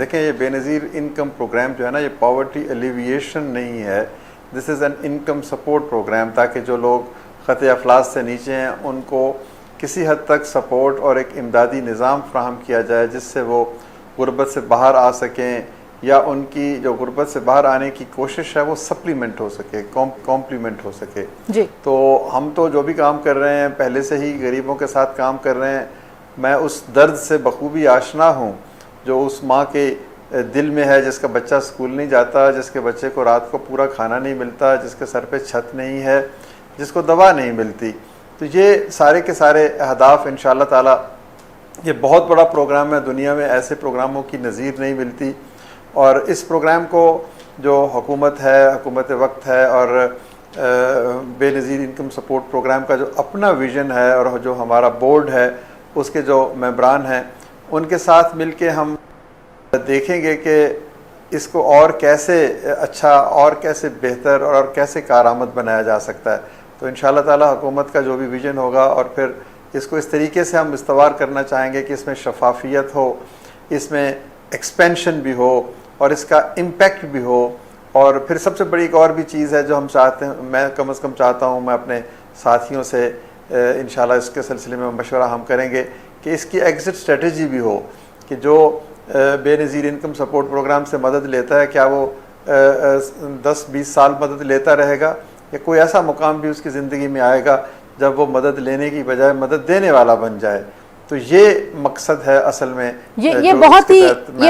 देखें, ये Benazir income programme जो है ना, ये पॉवर्टी एलिविएशन नहीं है, this is an income support programme, ताकि जो लोग ख़त अफलास से नीचे हैं उनको किसी हद तक सपोर्ट और एक इमदादी निज़ाम फ्राहम किया जाए, जिससे वो गुर्बत से बाहर आ सकें, या उनकी जो गुर्बत से बाहर आने की कोशिश है वो सप्लीमेंट हो सके, कॉम्प्लीमेंट हो सके जी। तो हम तो जो भी काम कर रहे हैं पहले से ही गरीबों के साथ काम कर रहे हैं। मैं उस दर्द से बखूबी आशना हूँ जो उस माँ के दिल में है, जिसका बच्चा स्कूल नहीं जाता, जिसके बच्चे को रात को पूरा खाना नहीं मिलता, जिसके सर पे छत नहीं है, जिसको दवा नहीं मिलती। तो ये सारे के सारे अहदाफ इंशाअल्लाह ताला, ये बहुत बड़ा प्रोग्राम है, दुनिया में ऐसे प्रोग्रामों की नज़ीर नहीं मिलती। और इस प्रोग्राम को जो हुकूमत है, हुकूमत वक्त है, और बेनज़ीर इनकम सपोर्ट प्रोग्राम का जो अपना विज़न है, और जो हमारा बोर्ड है उसके जो मेंबरान हैं, उनके साथ मिलके हम देखेंगे कि इसको और कैसे अच्छा और कैसे बेहतर और कैसे कारआमद बनाया जा सकता है। तो इंशाअल्लाह ताला हुकूमत का जो भी विज़न होगा, और फिर इसको इस तरीके से हम इस्तवार करना चाहेंगे कि इसमें शफाफियत हो, इसमें एक्सपेंशन भी हो, और इसका इम्पेक्ट भी हो। और फिर सबसे बड़ी एक और भी चीज़ है जो हम चाहते हैं, मैं कम से कम चाहता हूँ, मैं अपने साथियों से इंशाल्लाह इसके सिलसिले में मशवरा हम करेंगे कि इसकी एग्ज़िट स्ट्रेटजी भी हो, कि जो बेनज़ीर इनकम सपोर्ट प्रोग्राम से मदद लेता है, क्या वो 10-20 साल मदद लेता रहेगा, या कोई ऐसा मुकाम भी उसकी ज़िंदगी में आएगा जब वो मदद लेने की बजाय मदद देने वाला बन जाए। तो ये मकसद है असल में, ये बहुत ही